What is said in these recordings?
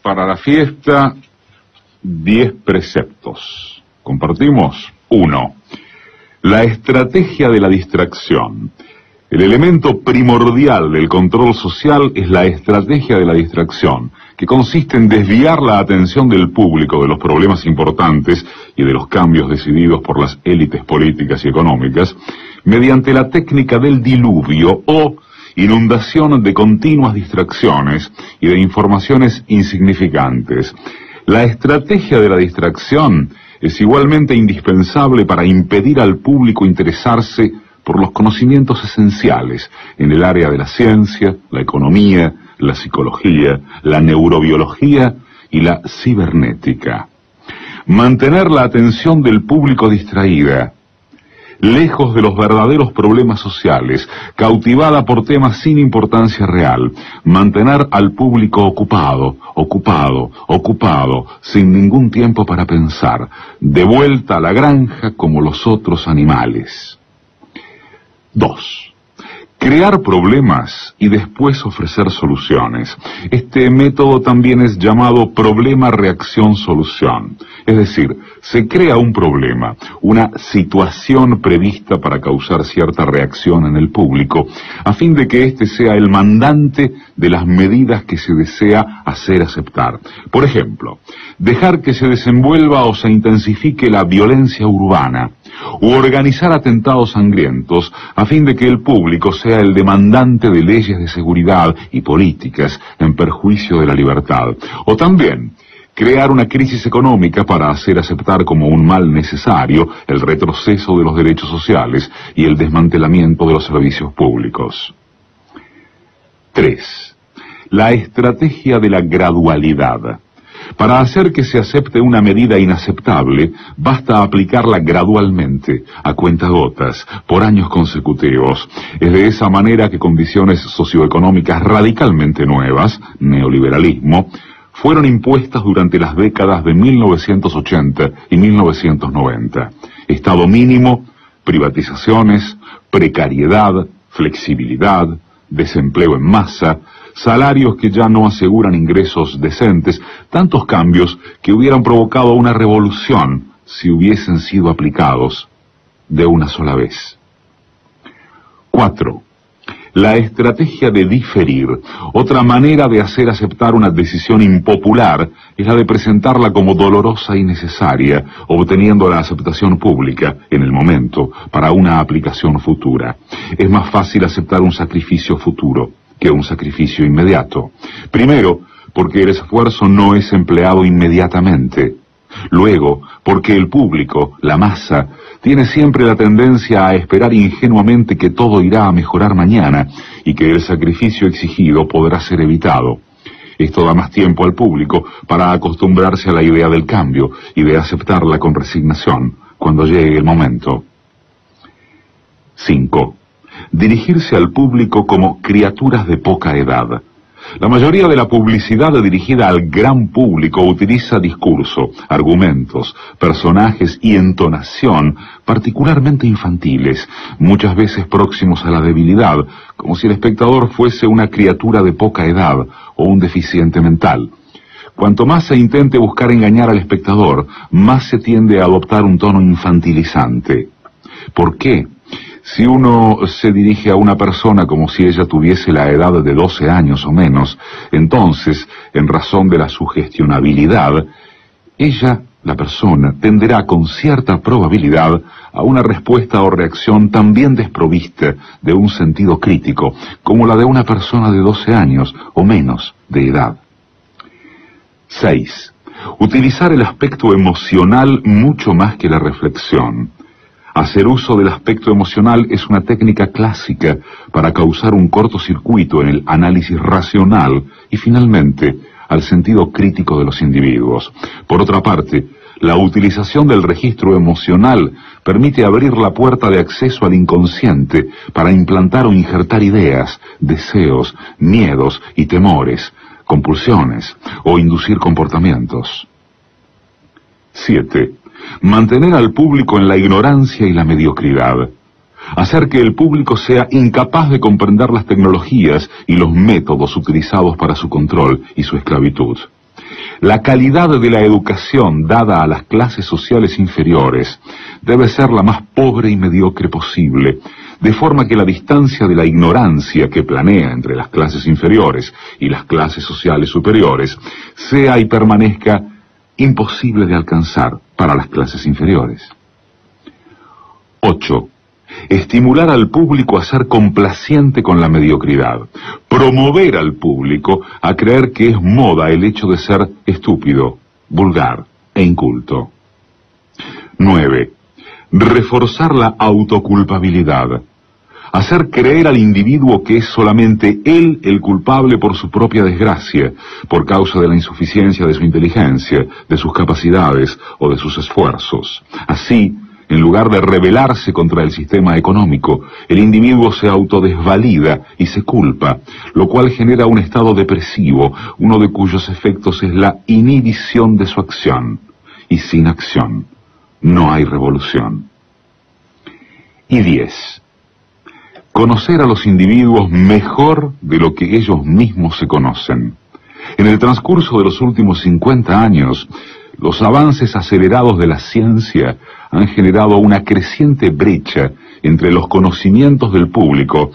para la fiesta, 10 preceptos. Compartimos. 1. La estrategia de la distracción. El elemento primordial del control social es la estrategia de la distracción, que consiste en desviar la atención del público de los problemas importantes y de los cambios decididos por las élites políticas y económicas mediante la técnica del diluvio o inundación de continuas distracciones y de informaciones insignificantes. La estrategia de la distracción es igualmente indispensable para impedir al público interesarse por los conocimientos esenciales en el área de la ciencia, la economía, la psicología, la neurobiología y la cibernética. Mantener la atención del público distraída, lejos de los verdaderos problemas sociales, cautivada por temas sin importancia real, mantener al público ocupado, sin ningún tiempo para pensar, de vuelta a la granja como los otros animales. 2. Crear problemas y después ofrecer soluciones. Este método también es llamado problema-reacción-solución. Es decir, se crea un problema, una situación prevista para causar cierta reacción en el público, a fin de que éste sea el mandante de las medidas que se desea hacer aceptar. Por ejemplo, dejar que se desenvuelva o se intensifique la violencia urbana, u organizar atentados sangrientos a fin de que el público sea el demandante de leyes de seguridad y políticas en perjuicio de la libertad. O también crear una crisis económica para hacer aceptar como un mal necesario el retroceso de los derechos sociales y el desmantelamiento de los servicios públicos. 3. La estrategia de la gradualidad. Para hacer que se acepte una medida inaceptable, basta aplicarla gradualmente, a cuentagotas, por años consecutivos. Es de esa manera que condiciones socioeconómicas radicalmente nuevas, neoliberalismo, fueron impuestas durante las décadas de 1980 y 1990. Estado mínimo, privatizaciones, precariedad, flexibilidad, desempleo en masa, salarios que ya no aseguran ingresos decentes, tantos cambios que hubieran provocado una revolución si hubiesen sido aplicados de una sola vez. 4. La estrategia de diferir. Otra manera de hacer aceptar una decisión impopular es la de presentarla como dolorosa y necesaria, obteniendo la aceptación pública, en el momento, para una aplicación futura. Es más fácil aceptar un sacrificio futuro que un sacrificio inmediato. Primero, porque el esfuerzo no es empleado inmediatamente. Luego, porque el público, la masa, tiene siempre la tendencia a esperar ingenuamente que todo irá a mejorar mañana y que el sacrificio exigido podrá ser evitado. Esto da más tiempo al público para acostumbrarse a la idea del cambio y de aceptarla con resignación cuando llegue el momento. 5. Dirigirse al público como criaturas de poca edad. La mayoría de la publicidad dirigida al gran público utiliza discurso, argumentos, personajes y entonación particularmente infantiles, muchas veces próximos a la debilidad, como si el espectador fuese una criatura de poca edad o un deficiente mental. Cuanto más se intente buscar engañar al espectador, más se tiende a adoptar un tono infantilizante. ¿Por qué? Si uno se dirige a una persona como si ella tuviese la edad de 12 años o menos, entonces, en razón de la sugestionabilidad, ella, la persona, tenderá con cierta probabilidad a una respuesta o reacción también desprovista de un sentido crítico, como la de una persona de 12 años o menos de edad. 6. Utilizar el aspecto emocional mucho más que la reflexión. Hacer uso del aspecto emocional es una técnica clásica para causar un cortocircuito en el análisis racional y finalmente al sentido crítico de los individuos. Por otra parte, la utilización del registro emocional permite abrir la puerta de acceso al inconsciente para implantar o injertar ideas, deseos, miedos y temores, compulsiones o inducir comportamientos. 7. Mantener al público en la ignorancia y la mediocridad. Hacer que el público sea incapaz de comprender las tecnologías y los métodos utilizados para su control y su esclavitud. La calidad de la educación dada a las clases sociales inferiores debe ser la más pobre y mediocre posible, de forma que la distancia de la ignorancia que planea entre las clases inferiores y las clases sociales superiores sea y permanezca imposible de alcanzar para las clases inferiores. 8. Estimular al público a ser complaciente con la mediocridad. Promover al público a creer que es moda el hecho de ser estúpido, vulgar e inculto. 9. Reforzar la autoculpabilidad. Hacer creer al individuo que es solamente él el culpable por su propia desgracia, por causa de la insuficiencia de su inteligencia, de sus capacidades o de sus esfuerzos. Así, en lugar de rebelarse contra el sistema económico, el individuo se autodesvalida y se culpa, lo cual genera un estado depresivo, uno de cuyos efectos es la inhibición de su acción. Y sin acción no hay revolución. Y 10. Conocer a los individuos mejor de lo que ellos mismos se conocen. En el transcurso de los últimos 50 años, los avances acelerados de la ciencia han generado una creciente brecha entre los conocimientos del público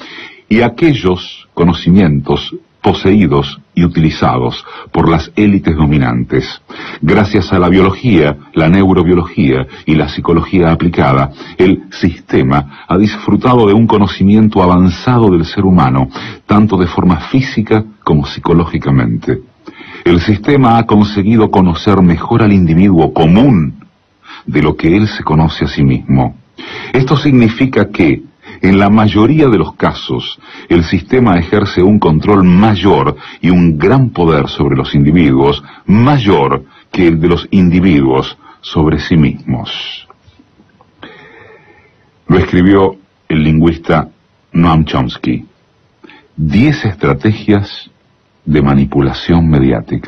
y aquellos conocimientos poseídos y utilizados por las élites dominantes. Gracias a la biología, la neurobiología y la psicología aplicada, el sistema ha disfrutado de un conocimiento avanzado del ser humano, tanto de forma física como psicológicamente. El sistema ha conseguido conocer mejor al individuo común de lo que él se conoce a sí mismo. Esto significa que, en la mayoría de los casos, el sistema ejerce un control mayor y un gran poder sobre los individuos, mayor que el de los individuos sobre sí mismos. Lo escribió el lingüista Noam Chomsky. 10 estrategias de manipulación mediática.